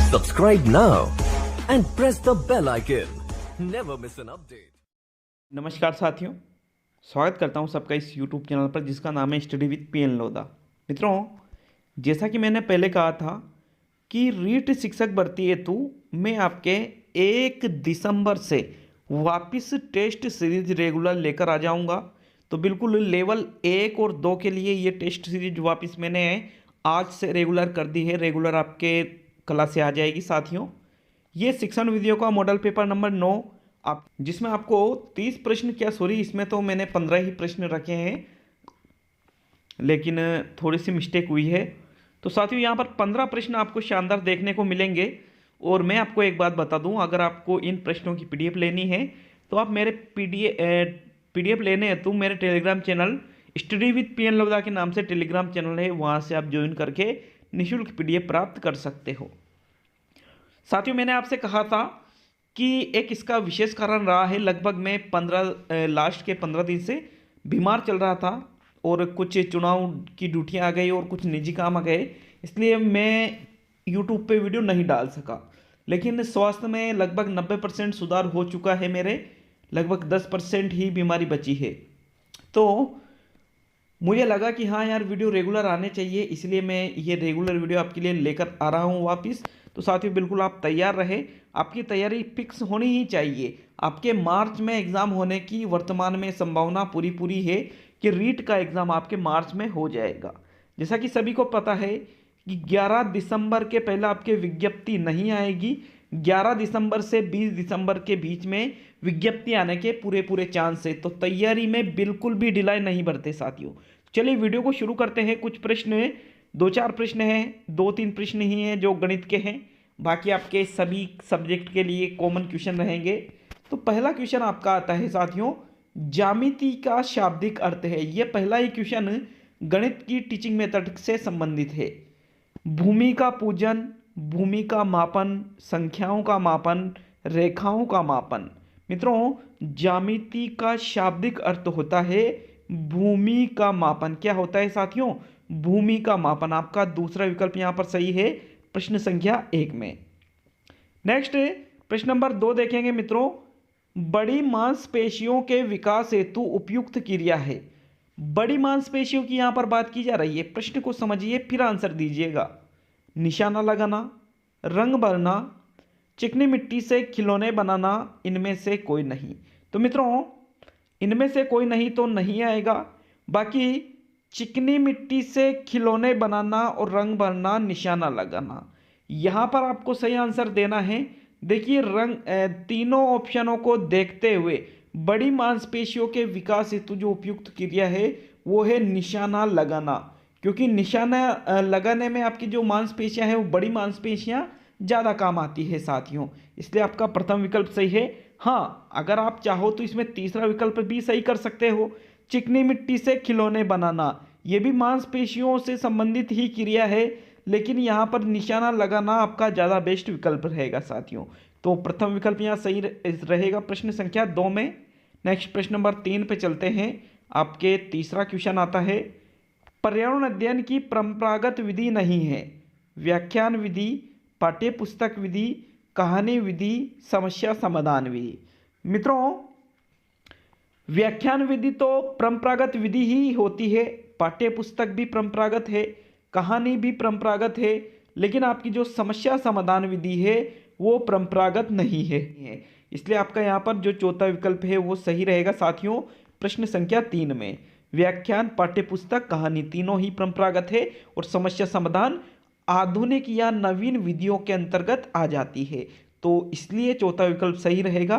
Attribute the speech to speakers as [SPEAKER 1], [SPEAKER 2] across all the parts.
[SPEAKER 1] Subscribe now and press the bell icon. Never miss an update.
[SPEAKER 2] नमस्कार साथियों, स्वागत करता हूं सबका इस YouTube चैनल पर जिसका नाम है स्टडी विद पीएन लोधा। मित्रों, जैसा कि मैंने पहले कहा था कि रीट शिक्षक भर्ती हेतु मैं आपके 1 दिसंबर से वापस टेस्ट सीरीज रेगुलर लेकर आ जाऊंगा। तो बिल्कुल लेवल 1 और 2 के लिए ये टेस्ट सीरीज वापस मैंने आज से रेगुलर कर दी है। रेगुलर आपके क्लास से आ जाएगी साथियों। ये शिक्षण वीडियो का मॉडल पेपर नंबर 9 आप जिसमें आपको 30 प्रश्न इसमें तो मैंने 15 ही प्रश्न रखे हैं, लेकिन थोड़ी सी मिस्टेक हुई है। तो साथियों यहाँ पर 15 प्रश्न आपको शानदार देखने को मिलेंगे। और मैं आपको एक बात बता दूं, अगर आपको इन प्रश्नों की पीडीएफ लेनी है तो आप मेरे पीडीएफ लेने हैं तो मेरे Telegram channel study with PN Lodha के नाम से टेलीग्राम चैनल है, वहाँ से आप ज्वाइन करके निःशुल्क पीडीएफ प्राप्त कर सकते हो। साथियों, मैंने आपसे कहा था कि एक इसका विशेष कारण रहा है, लगभग मैं लास्ट के 15 दिन से बीमार चल रहा था और कुछ चुनाव की ड्यूटियाँ आ गई और कुछ निजी काम आ गए, इसलिए मैं यूट्यूब पे वीडियो नहीं डाल सका। लेकिन स्वास्थ्य में लगभग 90% सुधार हो चुका है मेरे, लगभग 10% ही बीमारी बची है। तो मुझे लगा कि हाँ यार, वीडियो रेगुलर आने चाहिए, इसलिए मैं ये रेगुलर वीडियो आपके लिए लेकर आ रहा हूँ वापस। तो साथियों बिल्कुल आप तैयार रहे, आपकी तैयारी फिक्स होनी ही चाहिए। आपके मार्च में एग्ज़ाम होने की वर्तमान में संभावना पूरी है कि रीट का एग्ज़ाम आपके मार्च में हो जाएगा। जैसा कि सभी को पता है कि 11 दिसंबर के पहले आपके विज्ञप्ति नहीं आएगी। 11 दिसंबर से 20 दिसंबर के बीच में विज्ञप्ति आने के पूरे चांस है। तो तैयारी में बिल्कुल भी ढिलाई नहीं बरते साथियों। चलिए वीडियो को शुरू करते हैं। कुछ प्रश्न 2-4 प्रश्न हैं, 2-3 प्रश्न ही हैं जो गणित के हैं, बाकी आपके सभी सब्जेक्ट के लिए कॉमन क्वेश्चन रहेंगे। तो पहला क्वेश्चन आपका आता है साथियों, ज्यामिति का शाब्दिक अर्थ है। ये पहला ही क्वेश्चन गणित की टीचिंग मेथड से संबंधित है। भूमि का पूजन, भूमि का मापन, संख्याओं का मापन, रेखाओं का मापन। मित्रों, ज्यामिति का शाब्दिक अर्थ होता है भूमि का मापन। क्या होता है साथियों? भूमि का मापन। आपका दूसरा विकल्प यहां पर सही है प्रश्न संख्या 1 में। नेक्स्ट प्रश्न नंबर 2 देखेंगे मित्रों, बड़ी मांसपेशियों के विकास हेतु उपयुक्त क्रिया है। बड़ी मांसपेशियों की यहां पर बात की जा रही है। प्रश्न को समझिए फिर आंसर दीजिएगा। निशाना लगाना, रंग भरना, चिकनी मिट्टी से खिलौने बनाना, इनमें से कोई नहीं। तो मित्रों, इनमें से कोई नहीं तो नहीं आएगा। बाकी चिकनी मिट्टी से खिलौने बनाना और रंग भरना, निशाना लगाना, यहाँ पर आपको सही आंसर देना है। देखिए तीनों ऑप्शनों को देखते हुए बड़ी मांसपेशियों के विकास हेतु जो उपयुक्त क्रिया है वो है निशाना लगाना, क्योंकि निशाना लगाने में आपकी जो मांसपेशियां हैं वो बड़ी मांसपेशियां ज़्यादा काम आती है साथियों, इसलिए आपका प्रथम विकल्प सही है। हाँ, अगर आप चाहो तो इसमें तीसरा विकल्प भी सही कर सकते हो, चिकनी मिट्टी से खिलौने बनाना। ये भी मांसपेशियों से संबंधित ही क्रिया है, लेकिन यहाँ पर निशाना लगाना आपका ज़्यादा बेस्ट विकल्प रहेगा साथियों। तो प्रथम विकल्प यहाँ सही रहेगा प्रश्न संख्या 2 में। नेक्स्ट प्रश्न नंबर 3 पे चलते हैं। आपके तीसरा क्वेश्चन आता है, पर्यावरण अध्ययन की परंपरागत विधि नहीं है। व्याख्यान विधि, पाठ्य पुस्तक विधि, कहानी विधि, समस्या समाधान विधि। मित्रों, व्याख्यान विधि तो परंपरागत विधि ही होती है, पाठ्य पुस्तक भी परंपरागत है, कहानी भी परंपरागत है, लेकिन आपकी जो समस्या समाधान विधि है वो परंपरागत नहीं है। इसलिए आपका यहाँ पर जो चौथा विकल्प है वो सही रहेगा साथियों प्रश्न संख्या 3 में। व्याख्यान, पाठ्य पुस्तक, कहानी तीनों ही परंपरागत है और समस्या समाधान आधुनिक या नवीन विधियों के अंतर्गत आ जाती है, तो इसलिए चौथा विकल्प सही रहेगा।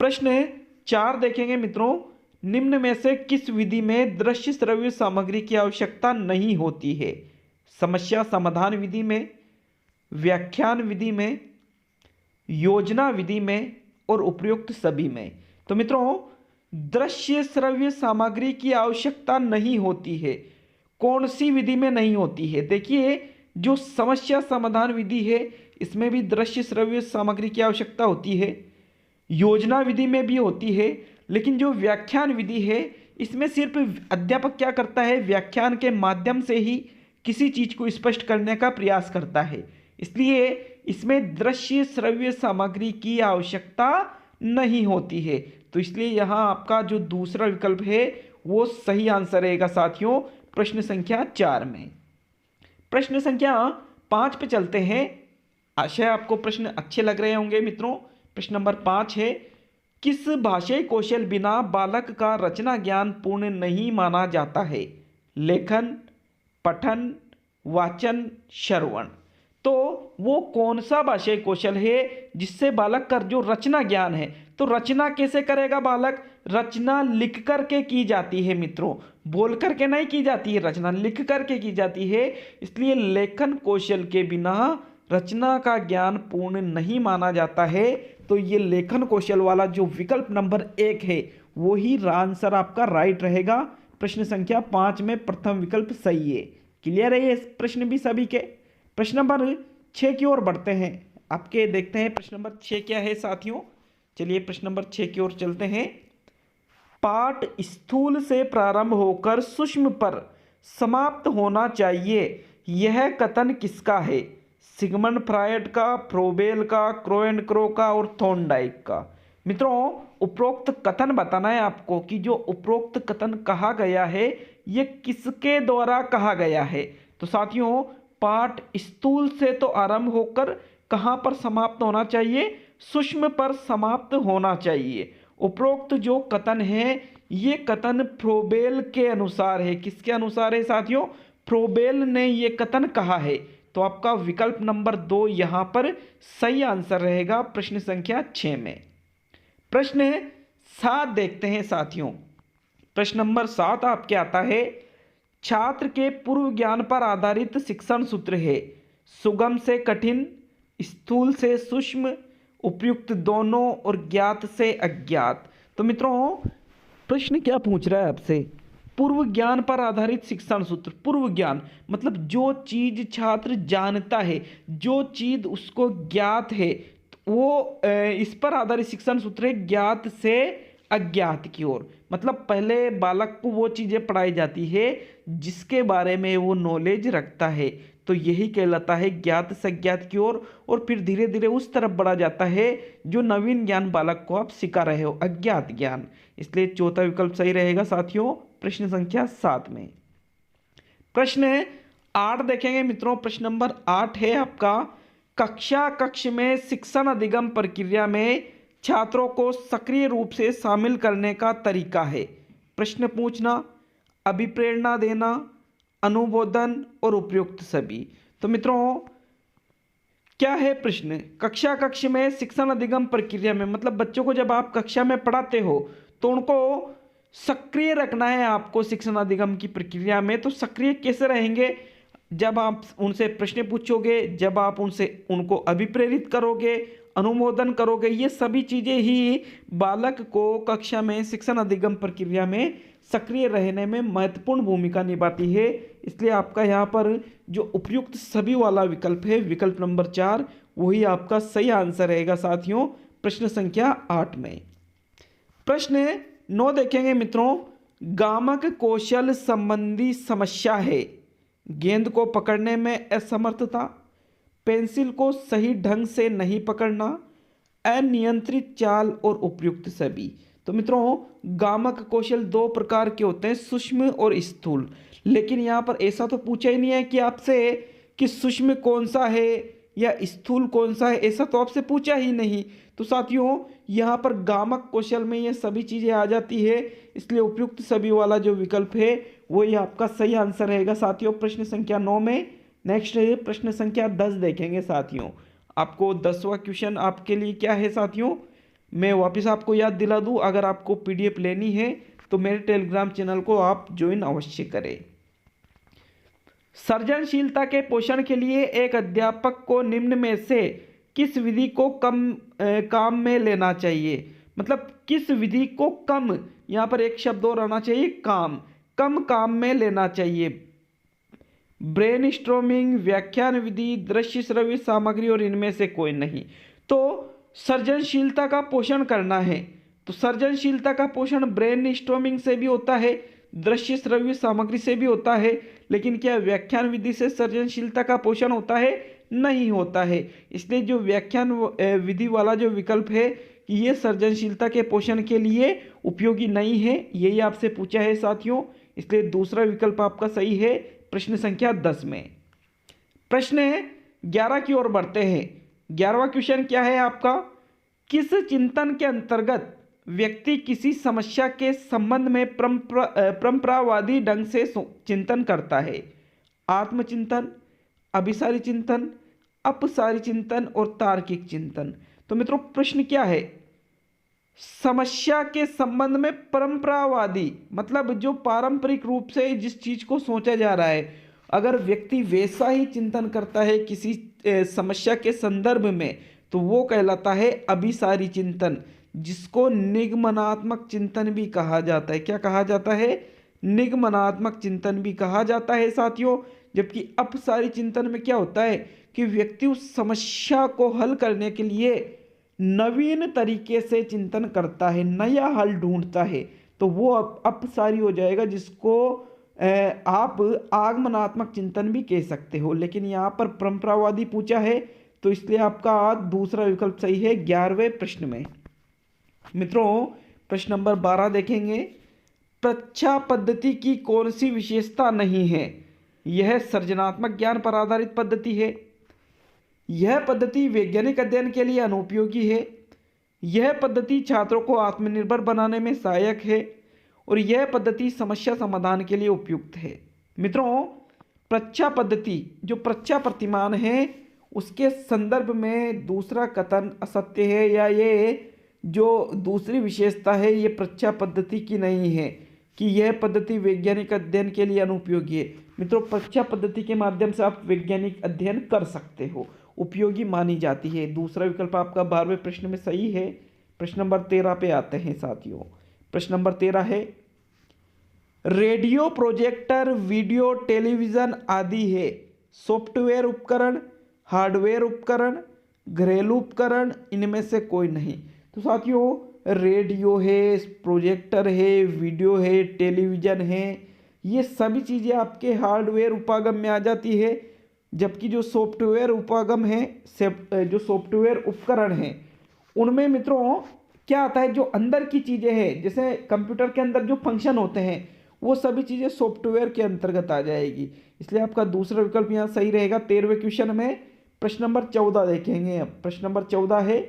[SPEAKER 2] प्रश्न 4 देखेंगे मित्रों, निम्न में से किस विधि में दृश्य श्रव्य सामग्री की आवश्यकता नहीं होती है? समस्या समाधान विधि में, व्याख्यान विधि में, योजना विधि में और उपयुक्त सभी में। तो मित्रों, दृश्य श्रव्य सामग्री की आवश्यकता नहीं होती है, कौन सी विधि में नहीं होती है? देखिए, जो समस्या समाधान विधि है इसमें भी दृश्य श्रव्य सामग्री की आवश्यकता होती है, योजना विधि में भी होती है, लेकिन जो व्याख्यान विधि है इसमें सिर्फ अध्यापक क्या करता है, व्याख्यान के माध्यम से ही किसी चीज को स्पष्ट करने का प्रयास करता है। इसलिए इसमें दृश्य श्रव्य सामग्री की आवश्यकता नहीं होती है। तो इसलिए यहाँ आपका जो दूसरा विकल्प है वो सही आंसर रहेगा साथियों प्रश्न संख्या 4 में। प्रश्न संख्या 5 पे चलते हैं। आशा है आपको प्रश्न अच्छे लग रहे होंगे मित्रों। प्रश्न नंबर 5 है, किस भाषाई कौशल बिना बालक का रचना ज्ञान पूर्ण नहीं माना जाता है? लेखन, पठन, वाचन, श्रवण। तो वो कौन सा भाषाई कौशल है जिससे बालक का जो रचना ज्ञान है, तो रचना कैसे करेगा बालक? रचना लिख करके की जाती है मित्रों, बोल करके नहीं की जाती है, रचना लिख करके की जाती है। इसलिए लेखन कौशल के बिना रचना का ज्ञान पूर्ण नहीं माना जाता है। तो ये लेखन कौशल वाला जो विकल्प नंबर 1 है वही आंसर आपका राइट रहेगा। प्रश्न संख्या 5 में प्रथम विकल्प सही है। क्लियर है ये प्रश्न भी सभी के? प्रश्न नंबर 6 की ओर बढ़ते हैं। आपके देखते हैं प्रश्न नंबर 6 क्या है साथियों। चलिए प्रश्न नंबर 6 की ओर चलते हैं। पाठ स्थूल से प्रारंभ होकर सूक्ष्म पर समाप्त होना चाहिए, यह कथन किसका है? सिगमंड फ्रायड का, फ्रोबेल का, क्रो एंड क्रो का और थॉर्नडाइक का। मित्रों उपरोक्त कथन बताना है आपको कि जो उपरोक्त कथन कहा गया है ये किसके द्वारा कहा गया है। तो साथियों पाठ स्थूल से तो आरंभ होकर कहाँ पर समाप्त होना चाहिए? सूक्ष्म पर समाप्त होना चाहिए। उपरोक्त जो कथन है ये कथन फ्रोबेल के अनुसार है। किसके अनुसार है साथियों? फ्रोबेल ने ये कथन कहा है। तो आपका विकल्प नंबर 2 यहाँ पर सही आंसर रहेगा प्रश्न संख्या 6 में। प्रश्न 7 देखते हैं साथियों। प्रश्न नंबर 7 आपके आता है, छात्र के पूर्व ज्ञान पर आधारित शिक्षण सूत्र है। सुगम से कठिन, स्थूल से सूक्ष्म, उपयुक्त दोनों और ज्ञात से अज्ञात। तो मित्रों प्रश्न क्या पूछ रहा है आपसे? पूर्व ज्ञान पर आधारित शिक्षण सूत्र। पूर्व ज्ञान मतलब जो चीज छात्र जानता है, जो चीज उसको ज्ञात है, वो इस पर आधारित शिक्षण सूत्र है ज्ञात से अज्ञात की ओर। मतलब पहले बालक को वो चीज़ें पढ़ाई जाती है जिसके बारे में वो नॉलेज रखता है, तो यही कहलाता है ज्ञात से अज्ञात की ओर। और फिर धीरे धीरे उस तरफ बढ़ा जाता है जो नवीन ज्ञान बालक को आप सिखा रहे हो, अज्ञात ज्ञान। इसलिए चौथा विकल्प सही रहेगा साथियों प्रश्न संख्या 7 में। प्रश्न 8 देखेंगे मित्रों। प्रश्न नंबर 8 है आपका, कक्ष में शिक्षण अधिगम प्रक्रिया में छात्रों को सक्रिय रूप से शामिल करने का तरीका है। प्रश्न पूछना, अभिप्रेरणा देना, अनुमोदन और उपयुक्त सभी। तो मित्रों क्या है प्रश्न? कक्ष में शिक्षण अधिगम प्रक्रिया में मतलब बच्चों को जब आप कक्षा में पढ़ाते हो तो उनको सक्रिय रखना है आपको शिक्षण अधिगम की प्रक्रिया में। तो सक्रिय कैसे रहेंगे? जब आप उनसे प्रश्न पूछोगे, जब आप उनको अभिप्रेरित करोगे, अनुमोदन करोगे, ये सभी चीज़ें ही बालक को कक्षा में शिक्षण अधिगम प्रक्रिया में सक्रिय रहने में महत्वपूर्ण भूमिका निभाती है। इसलिए आपका यहाँ पर जो उपयुक्त सभी वाला विकल्प है विकल्प नंबर 4 वही आपका सही आंसर रहेगा साथियों प्रश्न संख्या 8 में। प्रश्न 9 देखेंगे मित्रों, गामक कौशल संबंधी समस्या है। गेंद को पकड़ने में असमर्थता, पेंसिल को सही ढंग से नहीं पकड़ना, अनियंत्रित चाल और उपयुक्त सभी। तो मित्रों गामक कौशल 2 प्रकार के होते हैं, सूक्ष्म और स्थूल। लेकिन यहाँ पर ऐसा तो पूछा ही नहीं है कि आपसे कि सूक्ष्म कौन सा है या स्थूल कौन सा है, ऐसा तो आपसे पूछा ही नहीं। तो साथियों यहाँ पर गामक कौशल में ये सभी चीज़ें आ जाती है, इसलिए उपयुक्त सभी वाला जो विकल्प है वही आपका सही आंसर रहेगा साथियों प्रश्न संख्या 9 में। नेक्स्ट है प्रश्न संख्या 10 देखेंगे साथियों। आपको 10वां क्वेश्चन आपके लिए क्या है साथियों, मैं वापस आपको याद दिला दूं, अगर आपको पीडीएफ लेनी है तो मेरे टेलीग्राम चैनल को आप ज्वाइन अवश्य करें। सृजनशीलता के पोषण के लिए एक अध्यापक को निम्न में से किस विधि को काम में लेना चाहिए? मतलब किस विधि को कम, यहाँ पर एक शब्द और आना चाहिए, कम काम में लेना चाहिए। ब्रेनस्टॉर्मिंग, व्याख्यान विधि, दृश्य श्रव्य सामग्री और इनमें से कोई नहीं। तो सृजनशीलता का पोषण करना है तो सृजनशीलता का पोषण ब्रेनस्टॉर्मिंग से भी होता है, दृश्य श्रव्य सामग्री से भी होता है। लेकिन क्या व्याख्यान विधि से सृजनशीलता का पोषण होता है? नहीं होता है। इसलिए जो व्याख्यान विधि वाला जो विकल्प है कि ये सर्जनशीलता के पोषण के लिए उपयोगी नहीं है, यही आपसे पूछा है साथियों, इसलिए दूसरा विकल्प आपका सही है प्रश्न संख्या 10 में। प्रश्न 11 की ओर बढ़ते हैं। 11वां क्वेश्चन क्या है आपका, किस चिंतन के अंतर्गत व्यक्ति किसी समस्या के संबंध में परंपरावादी ढंग से चिंतन करता है? आत्मचिंतन, अभिसारी चिंतन, अपसारी चिंतन और तार्किक चिंतन। तो मित्रों प्रश्न क्या है, समस्या के संबंध में परंपरावादी मतलब जो पारंपरिक रूप से जिस चीज को सोचा जा रहा है, अगर व्यक्ति वैसा ही चिंतन करता है किसी समस्या के संदर्भ में, तो वो कहलाता है अभिसारी चिंतन, जिसको निगमनात्मक चिंतन भी कहा जाता है। क्या कहा जाता है? निगमनात्मक चिंतन भी कहा जाता है साथियों। जबकि अपसारी चिंतन में क्या होता है कि व्यक्ति उस समस्या को हल करने के लिए नवीन तरीके से चिंतन करता है, नया हल ढूंढता है, तो वो अपसारी हो जाएगा, जिसको आप आगमनात्मक चिंतन भी कह सकते हो। लेकिन यहाँ पर परंपरावादी पूछा है, तो इसलिए आपका दूसरा विकल्प सही है 11वें प्रश्न में। मित्रों प्रश्न नंबर 12 देखेंगे। प्रच्छा पद्धति की कौन सी विशेषता नहीं है? यह सृजनात्मक ज्ञान पर आधारित पद्धति है, यह पद्धति वैज्ञानिक अध्ययन के लिए अनुपयोगी है, यह पद्धति छात्रों को आत्मनिर्भर बनाने में सहायक है, और यह पद्धति समस्या समाधान के लिए उपयुक्त है। मित्रों प्रच्छा पद्धति जो प्रच्छा प्रतिमान है उसके संदर्भ में दूसरा कथन असत्य है, या ये जो दूसरी विशेषता है ये प्रच्छा पद्धति की नहीं है कि यह पद्धति वैज्ञानिक अध्ययन के लिए अनुपयोगी है। मित्रों प्रच्छा पद्धति के माध्यम से आप वैज्ञानिक अध्ययन कर सकते हो, उपयोगी मानी जाती है। दूसरा विकल्प आपका 12वें प्रश्न में सही है। प्रश्न नंबर 13 पे आते हैं साथियों। प्रश्न नंबर 13 है, रेडियो, प्रोजेक्टर, वीडियो, टेलीविजन आदि है सॉफ्टवेयर उपकरण, हार्डवेयर उपकरण, घरेलू उपकरण, इनमें से कोई नहीं। तो साथियों रेडियो है, प्रोजेक्टर है, वीडियो है, टेलीविज़न है, ये सभी चीज़ें आपके हार्डवेयर उपागम में आ जाती है। जबकि जो सॉफ्टवेयर उपागम है, जो सॉफ्टवेयर उपकरण हैं, उनमें मित्रों क्या आता है, जो अंदर की चीज़ें हैं, जैसे कंप्यूटर के अंदर जो फंक्शन होते हैं, वो सभी चीज़ें सॉफ्टवेयर के अंतर्गत आ जाएगी। इसलिए आपका दूसरा विकल्प यहाँ सही रहेगा 13वें क्वेश्चन में। प्रश्न नंबर 14 देखेंगे अब। प्रश्न नंबर 14 है,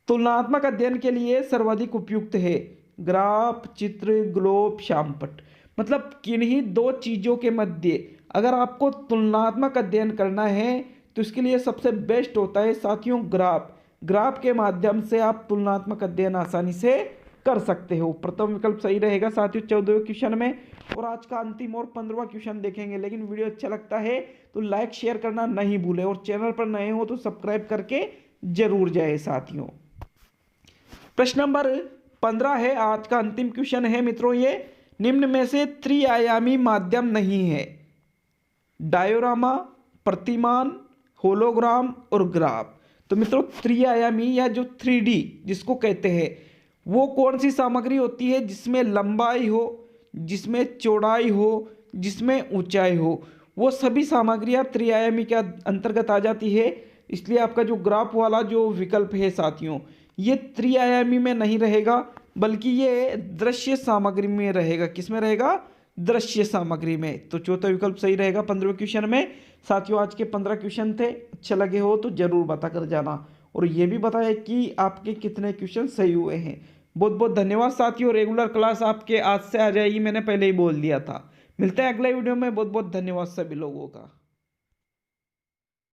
[SPEAKER 2] तुलनात्मक अध्ययन के लिए सर्वाधिक उपयुक्त है ग्राफ, चित्र, ग्लोब, श्यामपट्ट। मतलब किन्हीं दो चीज़ों के मध्य अगर आपको तुलनात्मक अध्ययन करना है तो इसके लिए सबसे बेस्ट होता है साथियों ग्राफ। ग्राफ के माध्यम से आप तुलनात्मक अध्ययन आसानी से कर सकते हो। प्रथम विकल्प सही रहेगा साथियों 14वें क्वेश्चन में। और आज का अंतिम और 15वां क्वेश्चन देखेंगे। लेकिन वीडियो अच्छा लगता है तो लाइक शेयर करना नहीं भूले, और चैनल पर नए हो तो सब्सक्राइब करके जरूर जाए साथियों। प्रश्न नंबर 15 है, आज का अंतिम क्वेश्चन है मित्रों। ये निम्न में से त्रिआयामी माध्यम नहीं है, डायोरामा, प्रतिमान, होलोग्राम और ग्राफ। तो मित्रों त्रिआयामी या जो 3D जिसको कहते हैं, वो कौन सी सामग्री होती है जिसमें लंबाई हो, जिसमें चौड़ाई हो, जिसमें ऊंचाई हो, वो सभी सामग्रियां त्रिआयामी के अंतर्गत आ जाती है। इसलिए आपका जो ग्राफ वाला जो विकल्प है साथियों, ये त्रिआयामी में नहीं रहेगा, बल्कि ये दृश्य सामग्री में रहेगा। किस में रहेगा? दृश्य सामग्री में। तो चौथा विकल्प सही रहेगा 15वें क्वेश्चन में। साथियों आज के 15 क्वेश्चन थे, अच्छे लगे हो तो जरूर बता कर जाना, और ये भी बताया कि आपके कितने क्वेश्चन सही हुए हैं। बहुत बहुत धन्यवाद साथियों। रेगुलर क्लास आपके आज से आ जाएगी, मैंने पहले ही बोल दिया था। मिलते हैं अगले वीडियो में। बहुत बहुत धन्यवाद सभी लोगों का।